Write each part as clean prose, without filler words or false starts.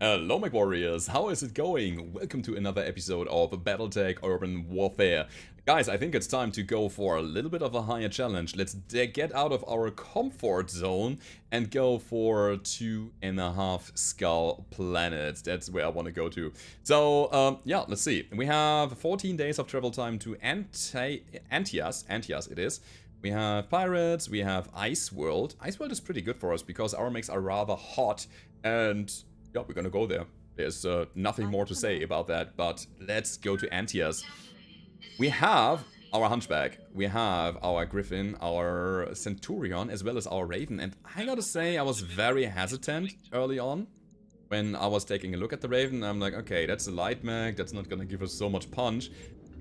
Hello, mech warriors. How is it going? Welcome to another episode of Battletech Urban Warfare. Guys, I think it's time to go for a little bit of a higher challenge. Let's get out of our comfort zone and go for 2.5 skull planets. That's where I want to go to. So, yeah, let's see. We have 14 days of travel time to Antias. Antias it is. We have pirates, we have Ice World. Ice World is pretty good for us because our mechs are rather hot and yeah, we're gonna go there. There's nothing more to say about that, but let's go to Antias. We have our Hunchback, we have our Griffin, our Centurion, as well as our Raven, and I gotta say I was very hesitant early on when I was taking a look at the Raven. I'm like, okay, that's a light mech, that's not gonna give us so much punch.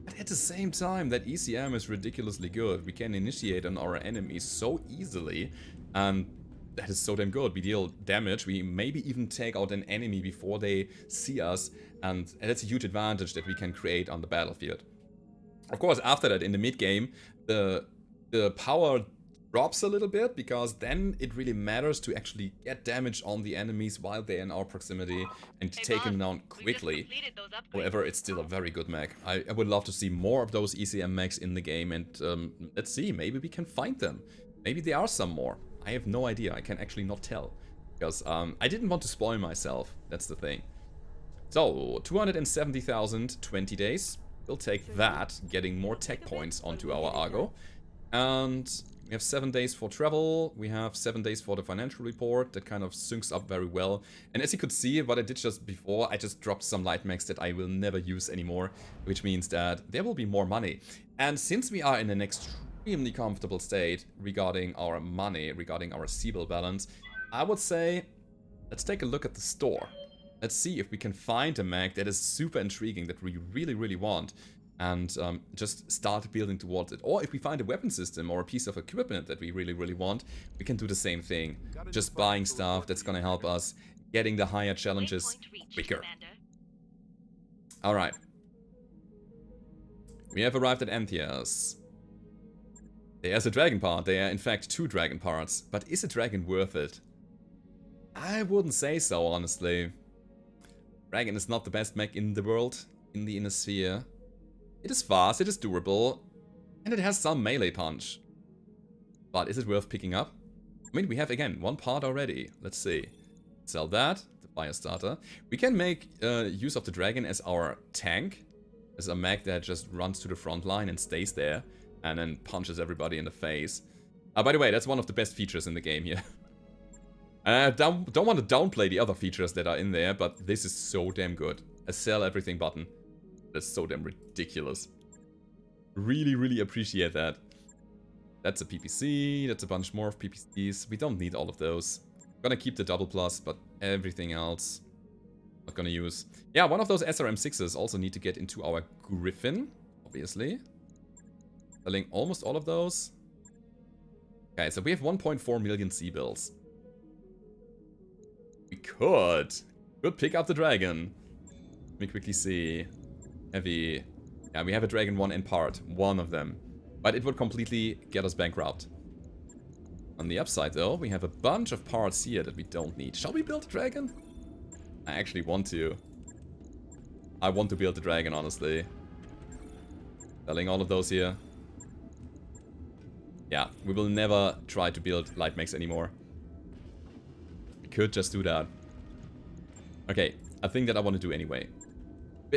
But at the same time, that ECM is ridiculously good. We can initiate on our enemies so easily, and that is so damn good. We deal damage, we maybe even take out an enemy before they see us, and that's a huge advantage that we can create on the battlefield. Of course, after that, in the mid-game, the power drops a little bit, because then it really matters to actually get damage on the enemies while they're in our proximity and take them down quickly. However, it's still a very good mech. I would love to see more of those ECM mechs in the game, and let's see, maybe we can find them. Maybe there are some more. I have no idea, I can actually not tell. Because I didn't want to spoil myself, that's the thing. So, 270,000, 20 days. We'll take that, getting more tech points onto our Argo. And we have 7 days for travel, we have 7 days for the financial report, that kind of syncs up very well. And as you could see, what I did just before, I just dropped some light mechs that I will never use anymore, which means that there will be more money. And since we are in an extremely comfortable state regarding our money, regarding our Siebel balance, I would say, let's take a look at the store. Let's see if we can find a mech that is super intriguing, that we really want, and just start building towards it. Or if we find a weapon system or a piece of equipment that we really want, we can do the same thing. Just buying stuff that's gonna help us getting the higher challenges quicker. Alright. We have arrived at Antias. There's a dragon part. There are in fact 2 dragon parts. But is a dragon worth it? I wouldn't say so, honestly. Dragon is not the best mech in the world, in the inner sphere. It is fast, it is durable, and it has some melee punch. But is it worth picking up? I mean, we have again 1 part already. Let's see. Sell that, the fire starter. We can make use of the dragon as our tank, as a mech that just runs to the front line and stays there, and then punches everybody in the face. By the way, that's one of the best features in the game here. I don't want to downplay the other features that are in there, but this is so damn good. A sell everything button. That's so damn ridiculous. Really appreciate that. That's a PPC, that's a bunch more of PPCs. We don't need all of those. Gonna keep the double plus, but everything else, not gonna use. Yeah, one of those SRM6s also need to get into our Griffin, obviously. Selling almost all of those. Okay, so we have 1.4 million C-bills. We could pick up the dragon. Let me quickly see. Heavy. Yeah, we have a dragon 1 in part. One of them. But it would completely get us bankrupt. On the upside though, we have a bunch of parts here that we don't need. Shall we build a dragon? I actually want to. I want to build a dragon, honestly. Selling all of those here. Yeah, we will never try to build light mechs anymore. We could just do that. Okay, a thing that I want to do anyway.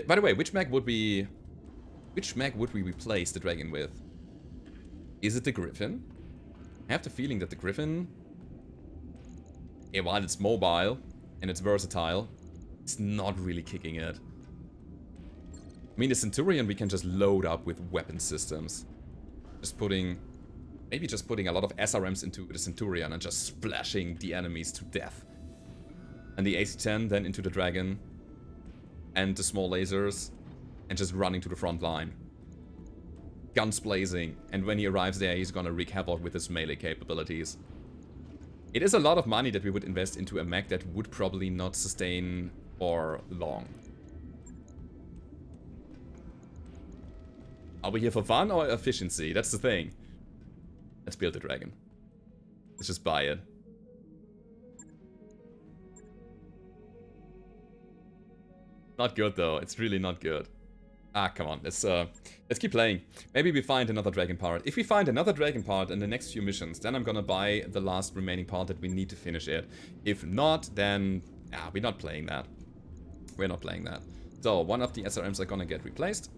By the way, which mech would we replace the dragon with? Is it the Griffin? I have the feeling that the Griffin, yeah, while it's mobile and it's versatile, it's not really kicking it. I mean, the Centurion we can just load up with weapon systems. Maybe just putting a lot of SRMs into the Centurion and just splashing the enemies to death. And the AC-10 then into the dragon. And the small lasers. And just running to the front line. Guns blazing. And when he arrives there, he's gonna wreak havoc with his melee capabilities. It is a lot of money that we would invest into a mech that would probably not sustain for long. Are we here for fun or efficiency? That's the thing. Let's build a dragon. Let's just buy it. Not good though. It's really not good. Ah, come on. Let's keep playing. Maybe we find another dragon part. If we find another dragon part in the next few missions, then I'm gonna buy the last remaining part that we need to finish it. If not, then we're not playing that. We're not playing that. So one of the SRMs are gonna get replaced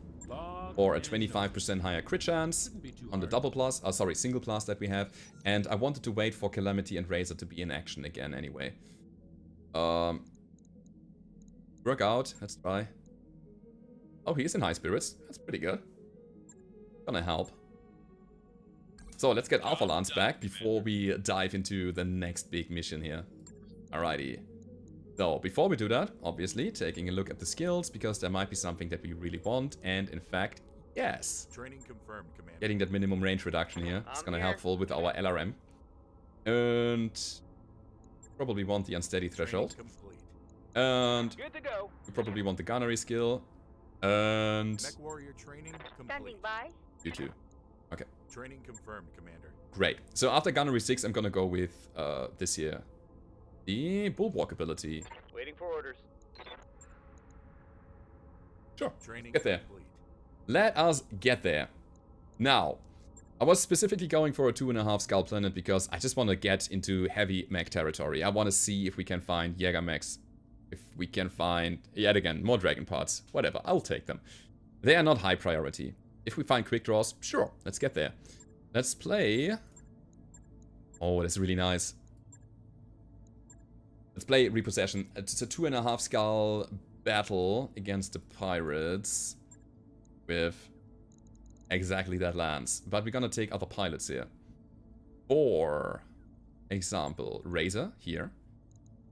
for a 25% higher crit chance on the double plus, single plus that we have. And I wanted to wait for Calamity and Razor to be in action again anyway. Work out. Let's try. Oh, he's in high spirits. That's pretty good. Gonna help. So let's get Alpha Lance back before we dive into the next big mission here. Alrighty. So before we do that, obviously taking a look at the skills, because there might be something that we really want. And in fact, yes. Training confirmed, Commander. Getting that minimum range reduction here is gonna helpful with our LRM. And probably want the unsteady threshold. And Good to go. we probably want the gunnery skill. And Mech warrior training complete. Standing by. you too. Okay. Training confirmed, Commander. Great. So after gunnery 6, I'm gonna go with this here. The bulwark ability. Waiting for orders. Sure. Training Get there. complete. Let us get there. Now, I was specifically going for a 2.5 skull planet because I just want to get into heavy mech territory. I want to see if we can find Jäger mechs. If we can find, yet again, more dragon parts. Whatever, I'll take them. They are not high priority. If we find quick draws, sure, let's get there. Let's play... Oh, that's really nice. Let's play Repossession. It's a 2.5 skull battle against the pirates with exactly that lance. But we're gonna take other pilots here. For example, Razor here.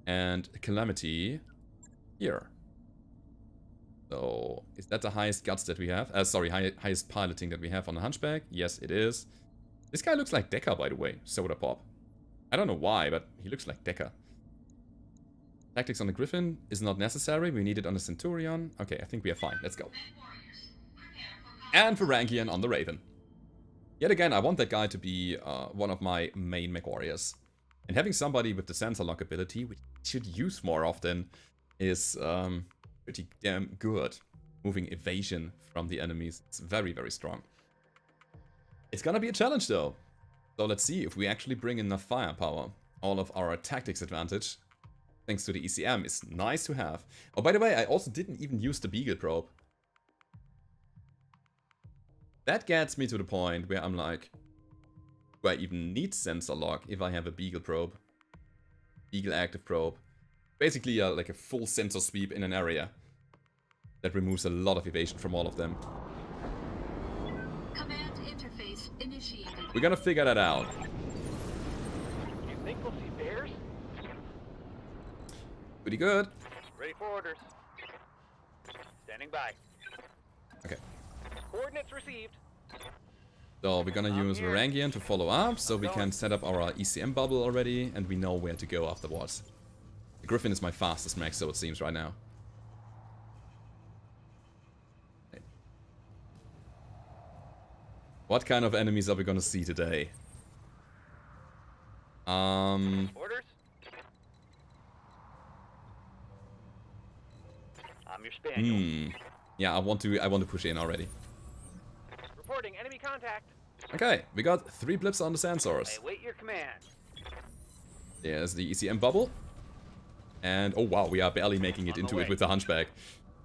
And Calamity here. So, is that the highest guts that we have? Highest piloting that we have on the Hunchback? Yes, it is. This guy looks like Decker, by the way. Soda Pop. I don't know why, but he looks like Decker. Tactics on the Griffin is not necessary. We need it on the Centurion. Okay, I think we are fine. Let's go. And Varangian on the Raven. Yet again, I want that guy to be one of my main mech warriors. And having somebody with the sensor lock ability, which we should use more often, is pretty damn good. Moving evasion from the enemies. It's very, very strong. It's gonna be a challenge though. So let's see if we actually bring enough firepower. All of our tactics advantage, thanks to the ECM, is nice to have. Oh, by the way, I also didn't even use the Beagle probe. That gets me to the point where I'm like, do I even need sensor lock if I have a Beagle probe? Beagle active probe. Basically like a full sensor sweep in an area. That removes a lot of evasion from all of them. Command interface initiated. We're gonna figure that out. You think we'll see bears? Pretty good. Ready for orders. Standing by. Okay. Coordinates received. So we're gonna use Varangian to follow up, so we can set up our ECM bubble already, and we know where to go afterwards. The Griffin is my fastest mech, so it seems right now. Okay. What kind of enemies are we gonna see today? Orders. I'm your spaniel. Yeah, I want to push in already. Reporting enemy contact. Okay, we got 3 blips on the sensors. I await your command. There's the ECM bubble. And, oh wow, we are barely making it into it with the Hunchback.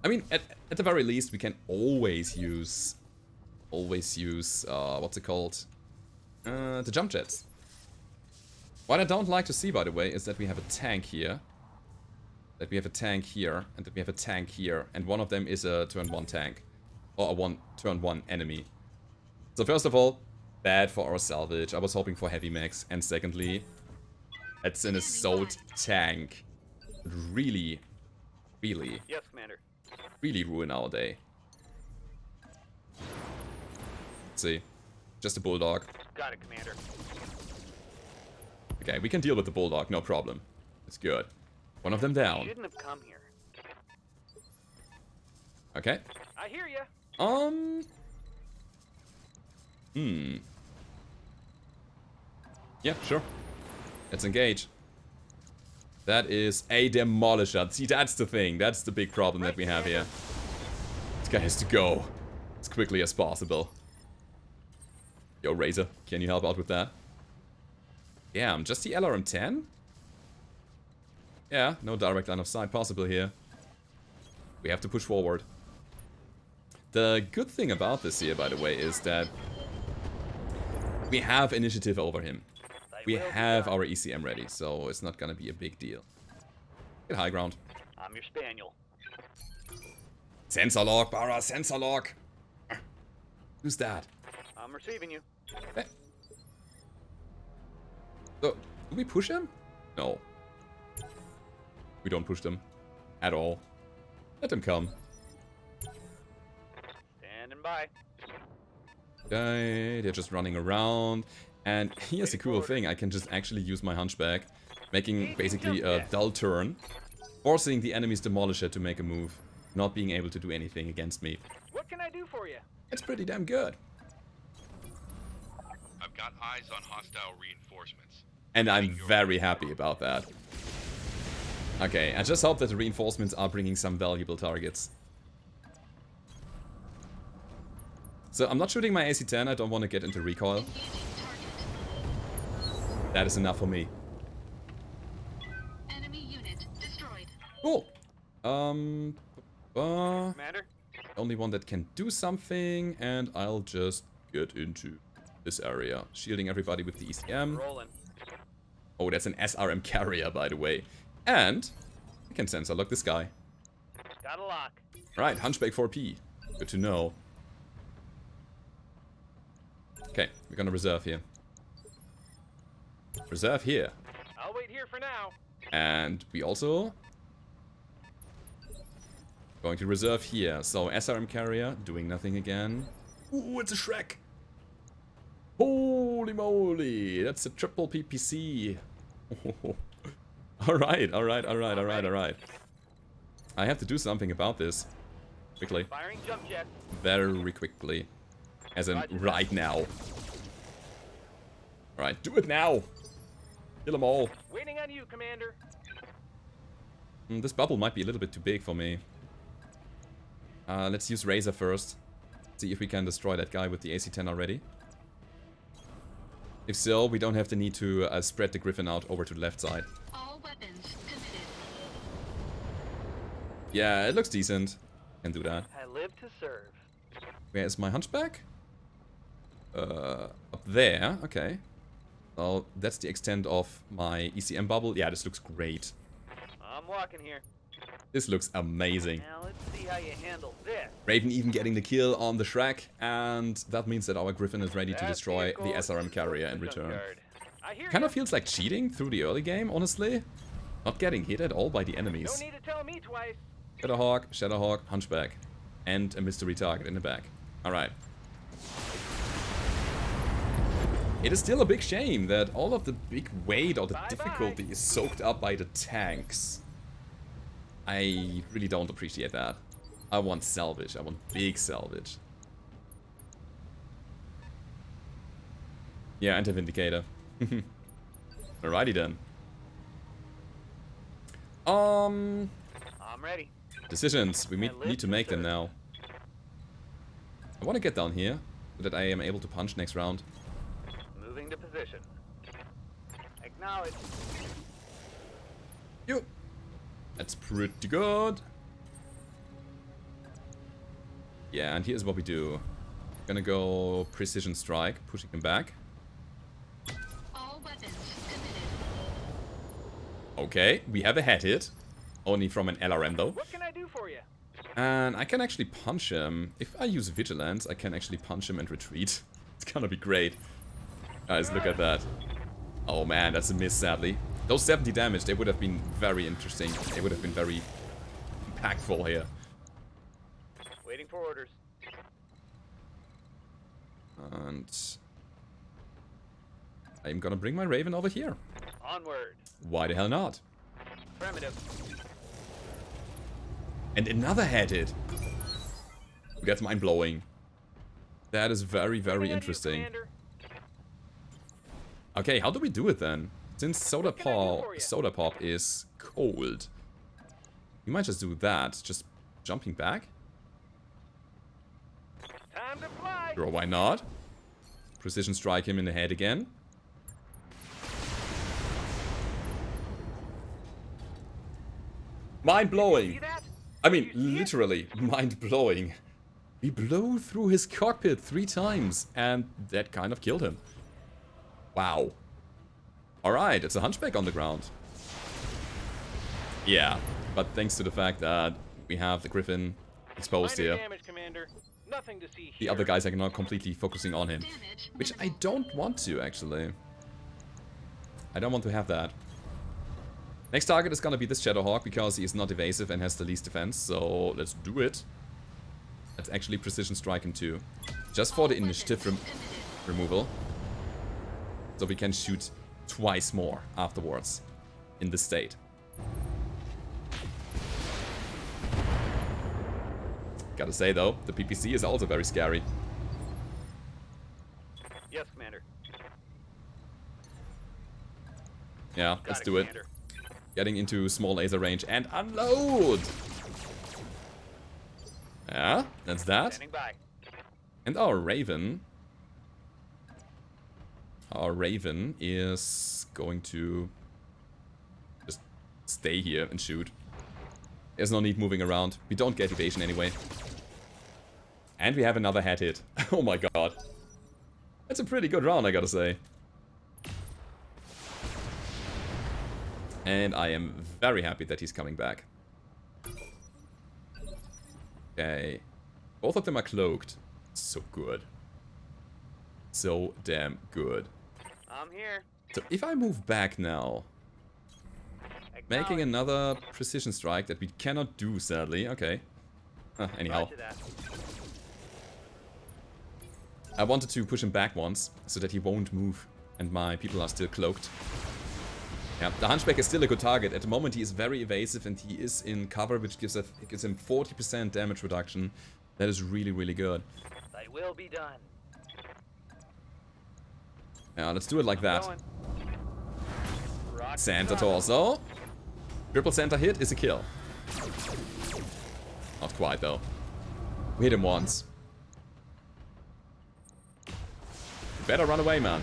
I mean, at the very least, we can always use, what's it called? The jump jets. What I don't like to see, by the way, is that we have a tank here. That we have a tank here, and that we have a tank here. And one of them is a turn 1 tank. Or a turn 1 enemy. So first of all, bad for our salvage. I was hoping for heavy mechs. And secondly, it's an assault tank. Really, Yes, Commander. really ruin our day. Let's see. Just a bulldog. Got it, Commander. Okay, we can deal with the bulldog, no problem. It's good. One of them down. Shouldn't have come here. Okay. I hear ya. Yeah, sure. Let's engage. That is a demolisher. See, that's the thing. That's the big problem that we have here. This guy has to go as quickly as possible. Yo, Razor, can you help out with that? Yeah, just the LRM-10? Yeah, no direct line of sight possible here. We have to push forward. The good thing about this here, by the way, is that we have initiative over him. We have our ECM ready, so it's not gonna be a big deal. Get high ground. I'm your spaniel. Sensor lock, Bara, sensor lock. Who's that? I'm receiving you. Okay. So, do we push him? No. We don't push them. At all. Let them come. Standing by. Okay, they're just running around. And here's the cool thing, I can just actually use my hunchback, making basically a dull turn, forcing the enemy's demolisher to make a move, not being able to do anything against me. What can I do for you? It's pretty damn good. I've got eyes on hostile reinforcements. And I'm very happy about that. Okay, I just hope that the reinforcements are bringing some valuable targets. So I'm not shooting my AC-10, I don't want to get into recoil. Engaging target. That is enough for me. Enemy unit destroyed. Cool. Commander? Only one that can do something, and I'll just get into this area. Shielding everybody with the ECM. Rolling. Oh, that's an SRM carrier, by the way. And I can sensor lock this guy. Got a lock. Right, Hunchback 4P. Good to know. Okay, we're gonna reserve here. Reserve here. I'll wait here for now. And we also going to reserve here. So SRM carrier doing nothing again. Ooh, it's a Shrek. Holy moly, that's a triple PPC. Alright. I have to do something about this. Quickly. Firing jump jet. Very quickly. As in right now. Alright, do it now. Kill them all. Waiting on you, Commander. This bubble might be a little bit too big for me. Let's use Razor first. See if we can destroy that guy with the AC-10 already. If so, we don't have the need to spread the Griffin out over to the left side. All weapons committed. Yeah, it looks decent. Can do that. I live to serve. Where is my hunchback? Up there. Okay. So that's the extent of my ECM bubble. Yeah, this looks great. I'm walking here. This looks amazing. Now let's see how you handle this. Raven even getting the kill on the Shrek, and that means that our Griffin is ready to destroy the SRM carrier in return. I hear Kind ya. of feels like cheating through the early game, honestly. Not getting hit at all by the No enemies. need to tell me twice. Shadowhawk, Hunchback, and a mystery target in the back. Alright. It is still a big shame that all of the big weight or the difficulty is soaked up by the tanks. I really don't appreciate that. I want salvage. I want big salvage. Yeah, anti-vindicator. Alrighty then. I'm ready. Decisions. We need to make them now. I want to get down here so that I am able to punch next round. Moving to position. Acknowledge. Yo. That's pretty good. Yeah, and here's what we do. Gonna go precision strike, pushing him back. All weapons committed. Okay, we have a head hit. Only from an LRM though. What can I do for you? And I can actually punch him. If I use Vigilance, I can actually punch him and retreat. It's gonna be great. Guys, look at that. Oh man, that's a miss, sadly. Those 70 damage, they would have been very interesting. They would have been very impactful here. Waiting for orders. And I'm gonna bring my Raven over here. Onward. Why the hell not? Affirmative. And another head hit. That's mind-blowing. That is very, very Waiting on you, interesting. Commander. Okay, how do we do it then? Since Soda Pop is cold, you might just do that. Just jumping back. Time to fly. Sure, why not? Precision strike him in the head again. Mind-blowing. See that? I mean, literally mind-blowing. We blew through his cockpit 3 times, and that kind of killed him. Wow. Alright, it's a hunchback on the ground. Yeah, but thanks to the fact that we have the Griffin exposed Minor here, damage, Commander. Nothing to see the here. other guys are now completely focusing on him. Damage Which I minimal. don't want to, actually. I don't want to have that. Next target is gonna be this Shadowhawk, because he is not evasive and has the least defense, so let's do it. Let's actually precision strike him too. Just for the initiative removal. So we can shoot twice more afterwards in this state. Gotta say though, the PPC is also very scary. Yes, Commander. Yeah, Got let's do it. Commander. Getting into small laser range and unload! Yeah, that's that. Standing by. And our Raven is going to just stay here and shoot. There's no need moving around. We don't get evasion anyway. And we have another head hit. Oh my god. That's a pretty good round, I gotta say. And I am very happy that he's coming back. Okay. Both of them are cloaked. So good. So damn good. I'm here. So if I move back now, making another precision strike that we cannot do, sadly. Okay. Anyhow. Roger that. I wanted to push him back once, so that he won't move, and my people are still cloaked. Yeah, the Hunchback is still a good target. At the moment he is very evasive and he is in cover, which gives him 40% damage reduction. That is really, really good. They will be done. Yeah, let's do it like that. Going. Rock Santa the sun. torso. Triple Santa hit is a kill. Not quite though. We hit him once. You better run away, man.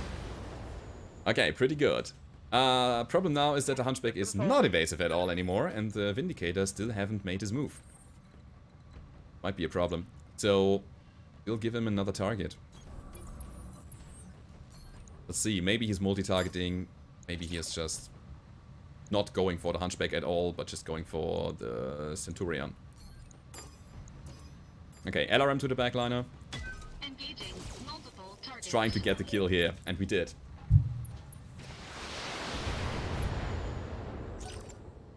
Okay, pretty good. Problem now is that the Hunchback is not evasive at all anymore, and the Vindicator still haven't made his move. Might be a problem. So, we'll give him another target. Let's see, maybe he's multi-targeting, maybe he is just not going for the Hunchback at all, but just going for the Centurion. Okay, LRM to the backliner. Engaging multiple targets. Trying to get the kill here, and we did.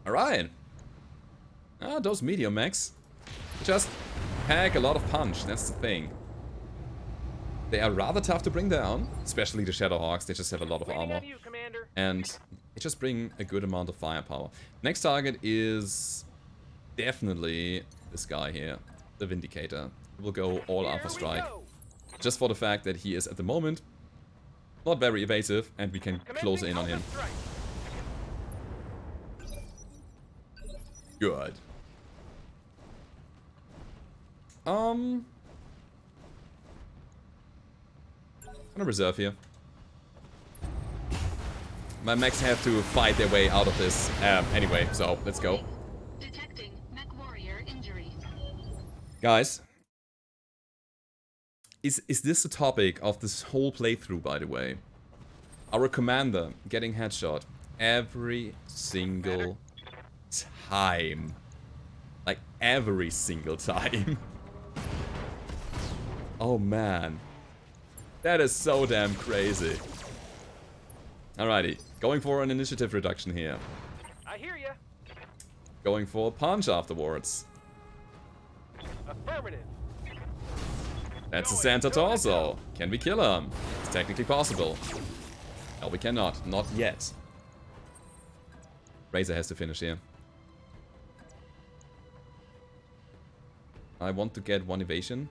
Alright. Those medium mechs just pack a lot of punch, that's the thing. They are rather tough to bring down, especially the Shadowhawks, they just have a lot of Waiting armor. on you, Commander. And they just bring a good amount of firepower. Next target is definitely this guy here, the Vindicator. We'll go all Here Alpha we Strike. go. Just for the fact that he is at the moment not very evasive and we can close Commencing in on him. Alpha strike. Good. Gonna reserve here. My mechs have to fight their way out of this anyway, so let's go. Detecting mech warrior injury. Guys, is this the topic of this whole playthrough, by the way? Our commander getting headshot every single time. Like, every single time. Oh man. That is so damn crazy. Alrighty, going for an initiative reduction here. I hear ya. Going for a punch afterwards. Affirmative. That's a Santa torso. Can we kill him? It's technically possible. No, we cannot. Not yet. Razor has to finish here. I want to get one evasion.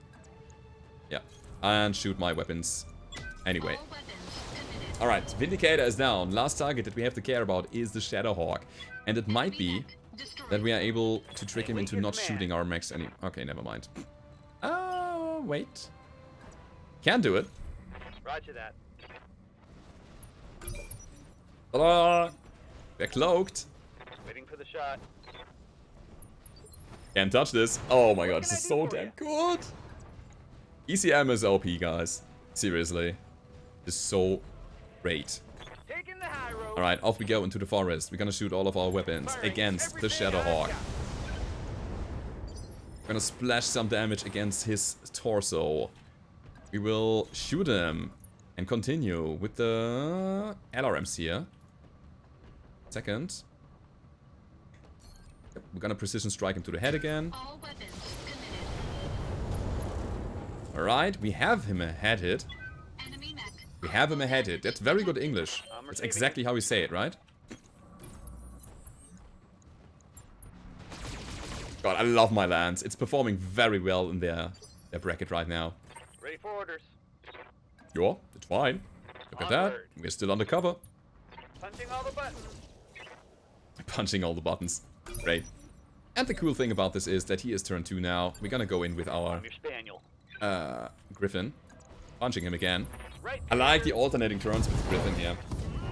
Yeah. And shoot my weapons. Anyway. All weapons committed. Alright, Vindicator is down. Last target that we have to care about is the Shadowhawk. And it might be that we are able to trick him into not shooting our mechs any... Okay, never mind. Wait. Can do it. Roger that. Ta-da! They're cloaked. Waiting for the shot. Can't touch this. Oh my god, this is so damn good. ECM is OP, guys. Seriously. This is so great. Taking the high road. Alright, off we go into the forest. We're gonna shoot all of our weapons against the Shadowhawk. We're gonna splash some damage against his torso. We will shoot him and continue with the LRMs here. Second. Yep, we're gonna precision strike him to the head again. All weapons committed. Alright, we have him a head hit. Enemy mech. We have him a head hit. That's very good English. That's exactly how we say it, right? God, I love my lands. It's performing very well in their bracket right now. Ready for orders. Yeah, it's fine. Look at that. We're still undercover. Punching all the buttons. Punching all the buttons. Great. And the cool thing about this is that he is turn 2 now. We're gonna go in with our I'm your spaniel. Griffin. Punching him again. Right. I like the alternating turns with Griffin here.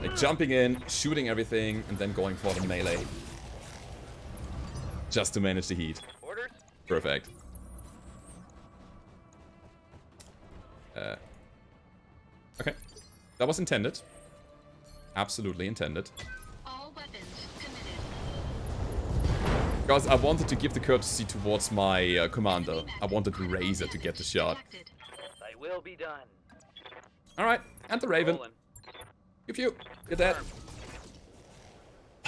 Like jumping in, shooting everything, and then going for the melee. Just to manage the heat. Orders. Perfect. Okay. That was intended. Absolutely intended. All weapons committed. Because I wanted to give the courtesy towards my commander. I wanted Razor to get the shot. Detected. Thy will be done. Alright, and the Raven. Rolling. Pew pew. Get that.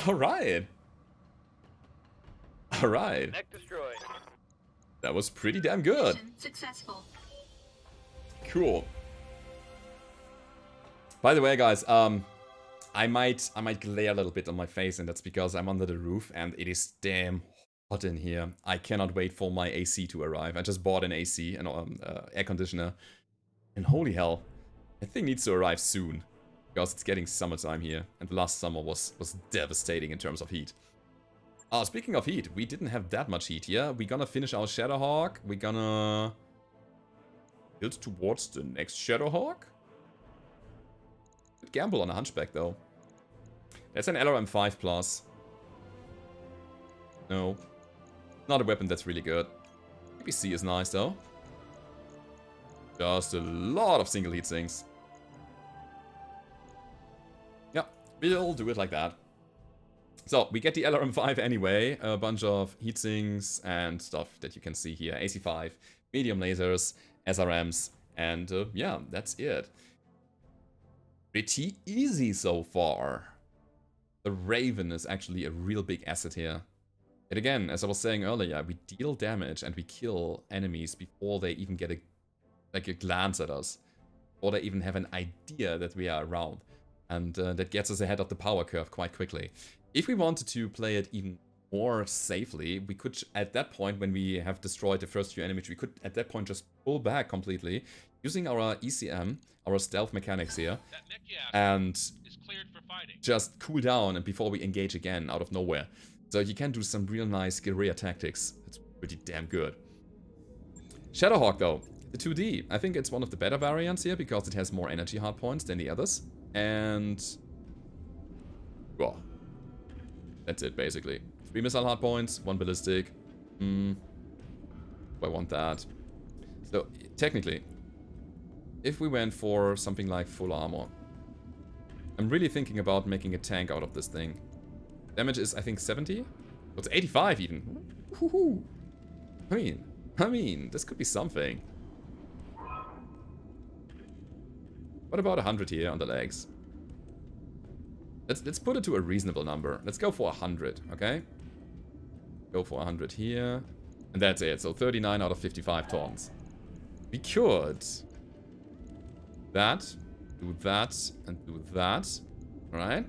Alright. Alright. Mech destroyed. That was pretty damn good. Mission successful. Cool. By the way, guys, I might glare a little bit on my face, and that's because I'm under the roof and it is damn hot in here. I cannot wait for my AC to arrive. I just bought an AC, an air conditioner, and holy hell, that thing needs to arrive soon because it's getting summertime here, and the last summer was devastating in terms of heat. Speaking of heat, we didn't have that much heat here. We're gonna finish our Shadowhawk. We're gonna build towards the next Shadowhawk. Good gamble on a Hunchback, though. That's an LRM 5+. No. Not a weapon that's really good. PPC is nice, though. Just a lot of single heat sinks. Yeah, we'll do it like that. So, we get the LRM5 anyway. A bunch of heat sinks and stuff that you can see here. AC5, medium lasers, SRMs, and yeah, that's it. Pretty easy so far. The Raven is actually a real big asset here. And again, as I was saying earlier, we deal damage and we kill enemies before they even get a glance at us. Or they even have an idea that we are around. And that gets us ahead of the power curve quite quickly. If we wanted to play it even more safely, we could, at that point, when we have destroyed the first few enemies, we could, at that point, just pull back completely, using our ECM, our stealth mechanics here, and just cool down and before we engage again out of nowhere. So you can do some real nice guerrilla tactics. It's pretty damn good. Shadowhawk, though, the 2D. I think it's one of the better variants here because it has more energy hardpoints than the others. And well, that's it, basically. 3 missile hardpoints, 1 ballistic. I want that. So, technically, if we went for something like full armor, I'm really thinking about making a tank out of this thing. Damage is, I think, 70? It's 85 even. Woohoo! I mean, this could be something. What about 100 here on the legs? Let's put it to a reasonable number. Let's go for 100, okay? Go for 100 here. And that's it. So 39 out of 55 tons. We could do that, and do that. Alright?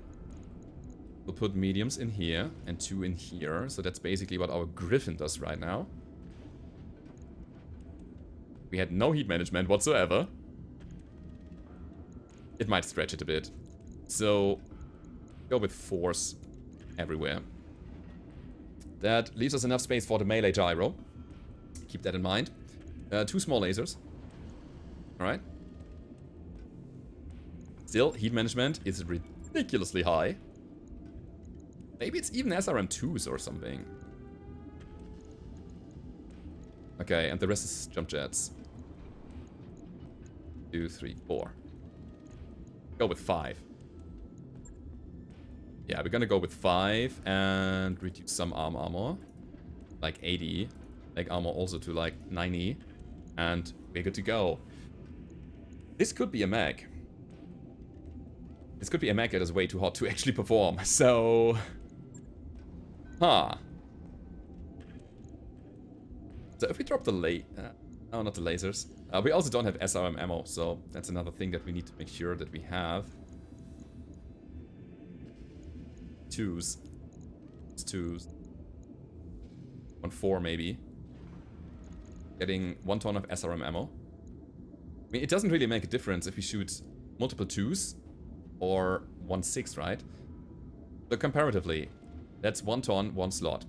We'll put mediums in here and 2 in here. So that's basically what our Griffin does right now. We had no heat management whatsoever. It might stretch it a bit. So, go with force everywhere. That leaves us enough space for the melee gyro. Keep that in mind. 2 small lasers. Alright. Still, heat management is ridiculously high. Maybe it's even SRM2s or something. Okay, and the rest is jump jets. 2, 3, 4. Go with 5. Yeah, we're gonna go with 5 and reduce some armor. Like 80. Like armor also to like 90. And we're good to go. This could be a mech. This could be a mech that is way too hot to actually perform. So... Huh. So if we drop the oh, not the lasers. We also don't have SRM ammo, so that's another thing that we need to make sure that we have. 2s. It's 2s. 1-4 maybe. Getting 1 ton of SRM ammo. I mean, it doesn't really make a difference if we shoot multiple 2s or 1-6, right? So comparatively, that's 1 ton, 1 slot.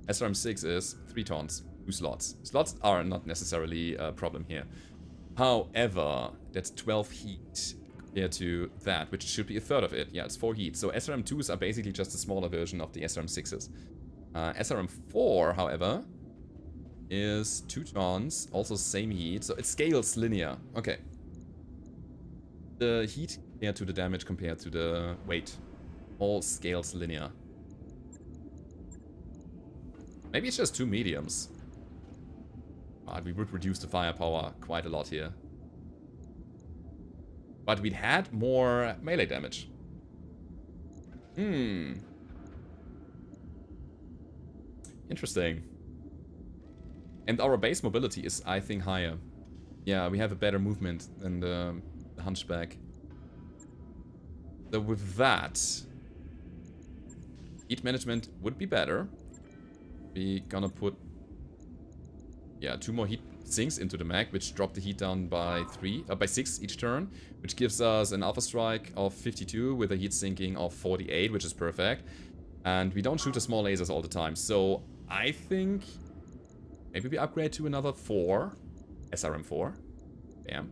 SRM6 is 3 tons, 2 slots. Slots are not necessarily a problem here. However, that's 12 heat compared to that, which should be a third of it. Yeah, it's 4 heat. So SRM2s are basically just a smaller version of the SRM6s. SRM4, however, is 2 tons, also same heat, so it scales linear. Okay. The heat compared to the damage compared to the weight all scales linear. Maybe it's just 2 mediums. But we would reduce the firepower quite a lot here. But we'd had more melee damage. Interesting. And our base mobility is, I think, higher. Yeah, we have a better movement than the Hunchback. So with that, heat management would be better. We're gonna put, yeah, 2 more heat sinks into the mech, which drop the heat down by 6 each turn, which gives us an alpha strike of 52 with a heat sinking of 48, which is perfect. And we don't shoot the small lasers all the time, so I think maybe we upgrade to another 4, SRM4. Bam.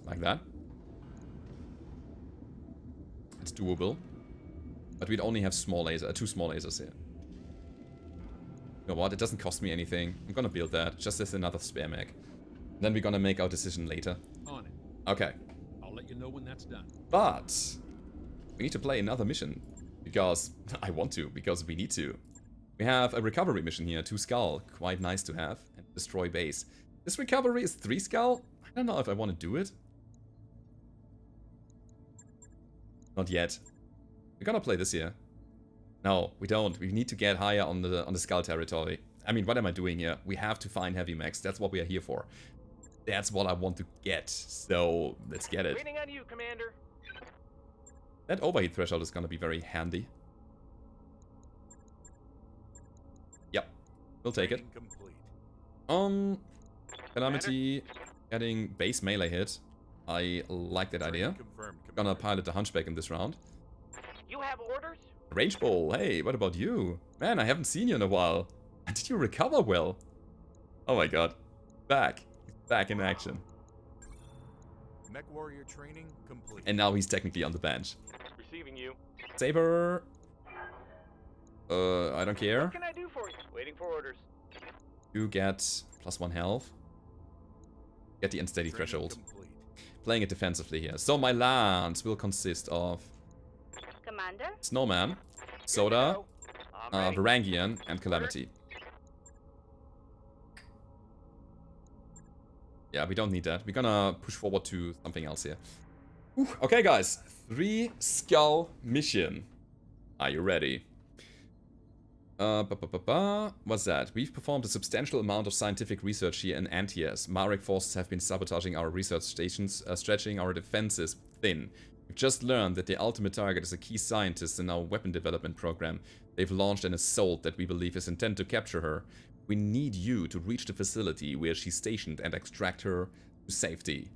Like that. It's doable. But we'd only have 2 small lasers here. You know what? It doesn't cost me anything. I'm gonna build that, just as another spare mech. Then we're gonna make our decision later. On it. Okay. I'll let you know when that's done. But we need to play another mission. Because I want to, because we need to. We have a recovery mission here, 2 skull. Quite nice to have. And destroy base. This recovery is 3 skull? I don't know if I want to do it. Not yet. We're gonna play this here. No, we don't. We need to get higher on the skull territory. I mean, what am I doing here? We have to find heavy mechs. That's what we are here for. That's what I want to get. So, let's get it. Waiting on you, Commander. That overheat threshold is gonna be very handy. Yep. We'll take it. Training complete. Calamity getting base melee hit. I like that idea. Confirmed, Gonna Commander. pilot the Hunchback in this round. You have orders? Range Bowl, hey, what about you? Man, I haven't seen you in a while. Did you recover well? Oh my god. Back in action. Mech warrior training complete. And now he's technically on the bench. Receiving you. Saber. I don't care. What can I do for you? Waiting for orders. You get +1 health. Get the unsteady Training threshold. complete. Playing it defensively here. So my lance will consist of Commander? Snowman, Soda, I'm ready. Varangian, and Calamity. Yeah, we don't need that. We're gonna push forward to something else here. Whew. Okay, guys. 3 skull mission. Are you ready? What's that? We've performed a substantial amount of scientific research here in Antias. Marek forces have been sabotaging our research stations, stretching our defenses thin. We've just learned that the ultimate target is a key scientist in our weapon development program. They've launched an assault that we believe is intended to capture her. We need you to reach the facility where she's stationed and extract her to safety.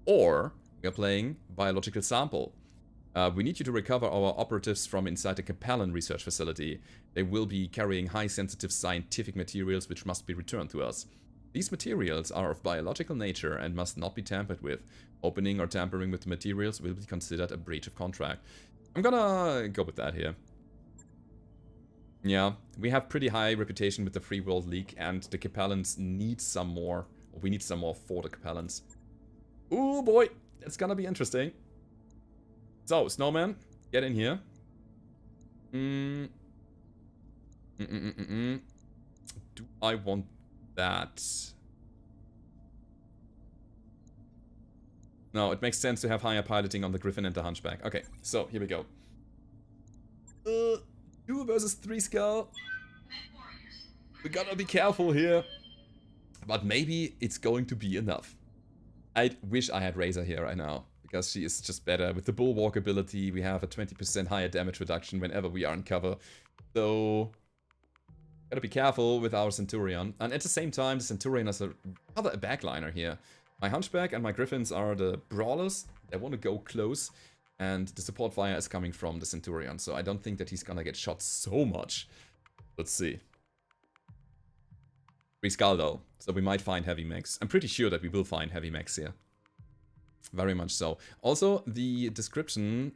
Or, we are playing Biological Sample. We need you to recover our operatives from inside the Capellan research facility. They will be carrying high-sensitive scientific materials which must be returned to us. These materials are of biological nature and must not be tampered with. Opening or tampering with the materials will be considered a breach of contract. I'm gonna go with that here. Yeah, we have pretty high reputation with the Free World League, and the Capellans need some more. Or we need some more for the Capellans. Ooh boy, it's gonna be interesting. So, Snowman, get in here. Do I want that? No, it makes sense to have higher piloting on the Griffin and the Hunchback. Okay, so here we go. 2 versus 3 skull. We gotta be careful here. But maybe it's going to be enough. I wish I had Razor here right now, because she is just better. With the Bulwark ability, we have a 20% higher damage reduction whenever we are in cover. So, gotta be careful with our Centurion. And at the same time, the Centurion is rather a backliner here. My Hunchback and my Griffins are the brawlers. They want to go close. And the support fire is coming from the Centurion. So I don't think that he's gonna get shot so much. Let's see. 3 skull though. So we might find heavy mechs. I'm pretty sure that we will find heavy mechs here. Very much so. Also, the description...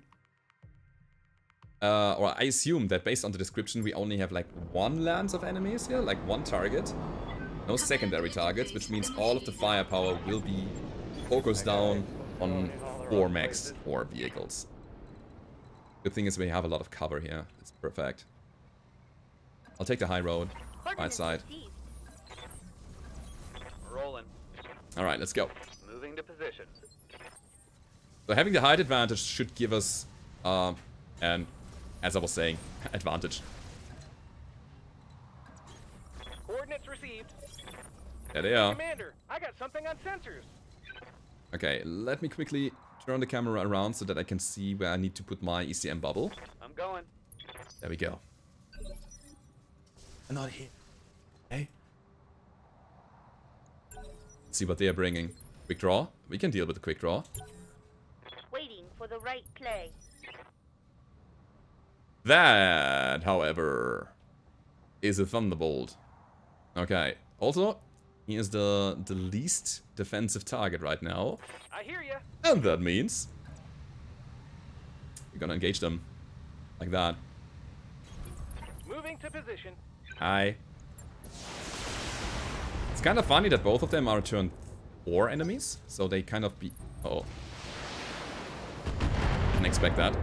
or I assume that based on the description, we only have like 1 lance of enemies here. Like 1 target. No secondary targets, which means all of the firepower will be focused down on 4 mechs or vehicles. Good thing is we have a lot of cover here. It's perfect. I'll take the high road. Right side. Rolling. Alright, let's go. Moving to position. So having the height advantage should give us, and as I was saying, advantage. Coordinates received. There they are. Commander, I got something on sensors. Okay, let me quickly turn the camera around so that I can see where I need to put my ECM bubble. I'm going. There we go. I'm not here. Hey. Let's see what they are bringing. Quick draw. We can deal with the quick draw. Waiting for the right play. That, however, is a Thunderbolt. Okay. Also, he is the least defensive target right now. I hear ya. And that means we're gonna engage them. Like that. Moving to position. Hi. It's kind of funny that both of them are turn 4 enemies. So they kind of be... Oh. Didn't expect that.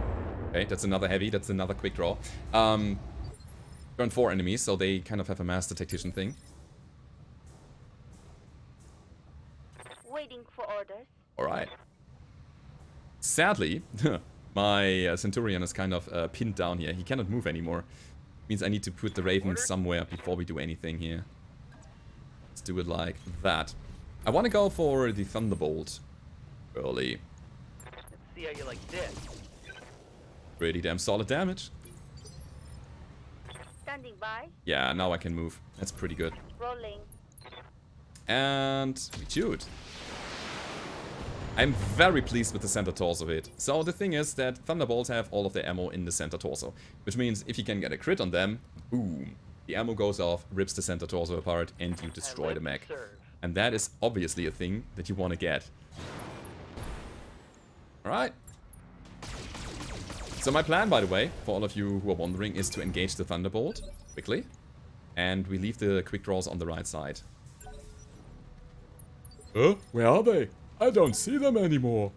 Okay, that's another heavy. That's another quick draw. Turn 4 enemies, so they kind of have a master tactician thing. Waiting for orders. Alright. Sadly, my Centurion is kind of pinned down here. He cannot move anymore. Means I need to put the Raven somewhere before we do anything here. Let's do it like that. I want to go for the Thunderbolt early. Let's see how you like this. Pretty damn solid damage. Standing by. Yeah, now I can move. That's pretty good. Rolling. And we shoot. I'm very pleased with the center torso hit. So the thing is that Thunderbolts have all of their ammo in the center torso. Which means if you can get a crit on them, boom. The ammo goes off, rips the center torso apart, and you destroy the mech. And that is obviously a thing that you want to get. Alright. So my plan, by the way, for all of you who are wondering, is to engage the Thunderbolt quickly. And we leave the quick draws on the right side. Where are they? I don't see them anymore.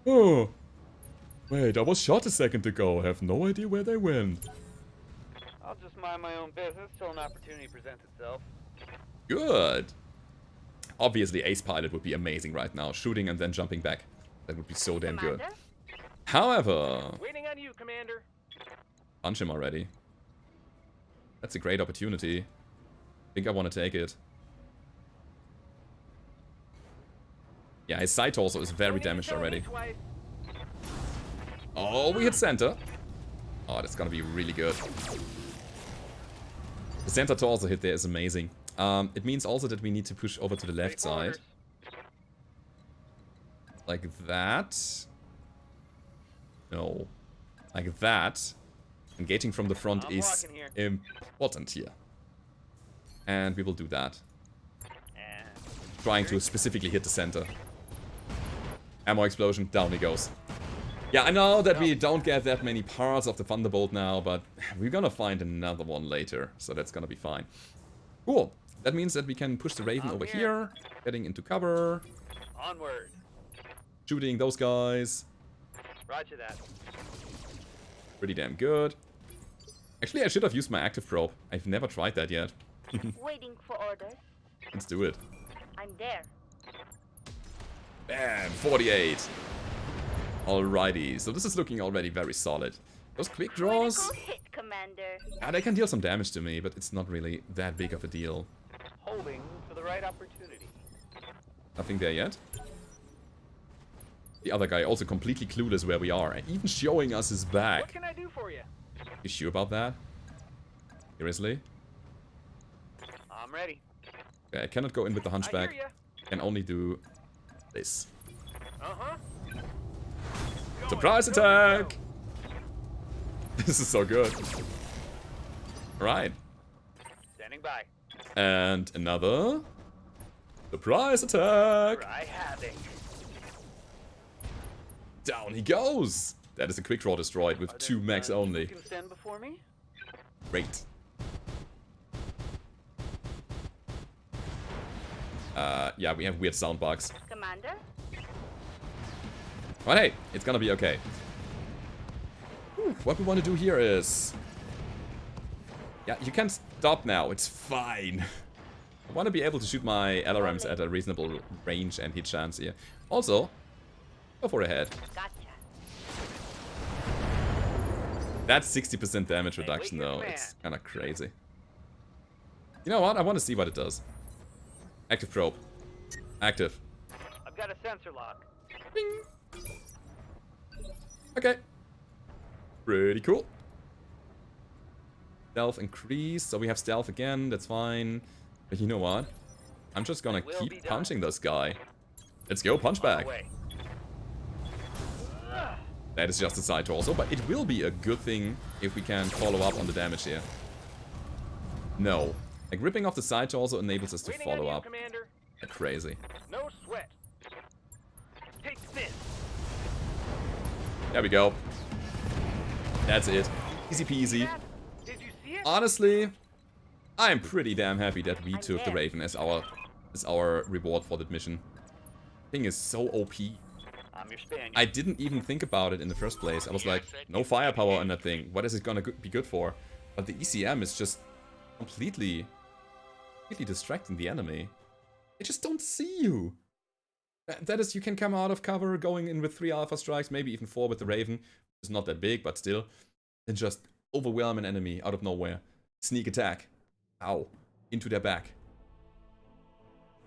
Oh. Wait, I was shot a second ago. I have no idea where they went. I'll just mind my own business till an opportunity presents itself. Good. Obviously, Ace Pilot would be amazing right now. Shooting and then jumping back. That would be so damn good. Commander? However... Waiting on you, Commander. Punch him already. That's a great opportunity. I think I want to take it. Yeah, his side torso is very damaged already. Oh, we hit center. Oh, that's gonna be really good. The center torso hit there is amazing. It means also that we need to push over to the left side. Like that. No. like that. Engaging from the front I'm is walking here. important here. And we will do that. And Trying to specifically hit the center. Ammo explosion, down he goes. Yeah, I know that we don't get that many parts of the Thunderbolt now, but we're gonna find another one later, so that's gonna be fine. Cool. That means that we can push the Raven over here, getting into cover, onward. shooting those guys. Roger that. Pretty damn good. Actually, I should have used my active probe. I've never tried that yet. Waiting for orders. Let's do it. I'm there. Bam, 48. Alrighty, so this is looking already very solid. Those quick draws, Critical hit, Commander. they can deal some damage to me, but it's not really that big of a deal. Holding for the right opportunity. Nothing there yet. The other guy also completely clueless where we are, and even showing us his What back. can I do for you? You sure about that? Seriously? I'm ready. Okay, I cannot go in with the I hunchback. hear ya. Can only do this. Uh-huh. Surprise attack! This is so good. Right. Standing by. And another surprise attack! Try having. Down he goes! That is a quick draw destroyed with 2 mechs only. You can stand before me? Great. Yeah, we have weird sound bugs. Commander? But hey, it's gonna be okay. Whew, what we want to do here is... Yeah, you can stop now, it's fine. I want to be able to shoot my LRMs at a reasonable range and hit chance here. Also, go for a head. Gotcha. That's 60% damage reduction though, it's kind of crazy. You know what, I want to see what it does. Active probe. Active. I've got a sensor lock. Bing. Okay. Pretty cool. Stealth increase, so we have stealth again, that's fine. But you know what? I'm just gonna keep punching this guy. Let's go, punch back. That is just a side torso, but it will be a good thing if we can follow up on the damage here. No. Like, ripping off the side torso enables us to follow up. Commander. Crazy. No sweat. Take this. There we go. That's it. Easy peasy. Did you see it? Honestly, I'm pretty damn happy that we took the Raven as our reward for that mission. Thing is so OP. I'm your Spaniard. I didn't even think about it in the first place. I was like, no firepower on that thing. What is it gonna be good for? But the ECM is just completely distracting the enemy. They just don't see you. That is, you can come out of cover going in with 3 alpha strikes, maybe even 4 with the Raven. It's not that big, but still. And just overwhelm an enemy out of nowhere. Sneak attack. Ow. Into their back.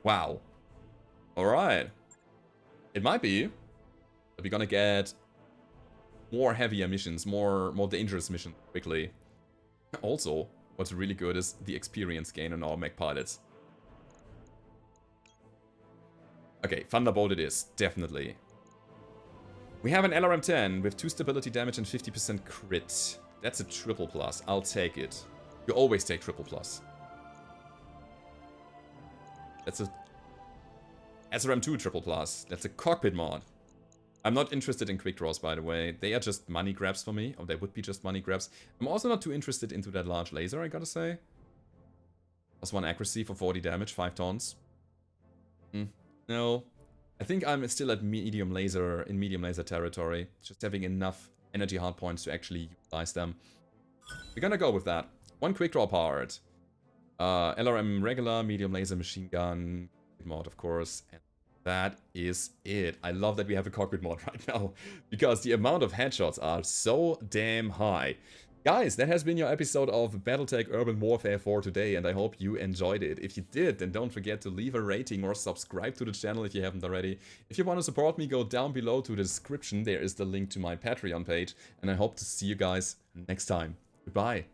Wow. Alright. It might be that we're gonna get more heavier missions, more dangerous missions quickly. Also, what's really good is the experience gain on our mech pilots. Okay, Thunderbolt it is, definitely. We have an LRM-10 with 2 stability damage and 50% crit. That's a triple plus, I'll take it. You always take triple plus. That's a SRM-2 triple plus. That's a cockpit mod. I'm not interested in quick draws, by the way. They are just money grabs for me. Or they would be just money grabs. I'm also not too interested into that large laser, I gotta say. +1 accuracy for 40 damage, 5 tons. No. I think I'm still at medium laser territory. Just having enough energy hardpoints to actually utilize them. We're gonna go with that. 1 quick draw part. LRM regular, medium laser machine gun mod, of course. And that is it. I love that we have a cockpit mod right now, because the amount of headshots are so damn high. Guys, that has been your episode of Battletech Urban Warfare for today, and I hope you enjoyed it. If you did, then don't forget to leave a rating or subscribe to the channel if you haven't already. If you want to support me, go down below to the description. There is the link to my Patreon page, and I hope to see you guys next time. Goodbye.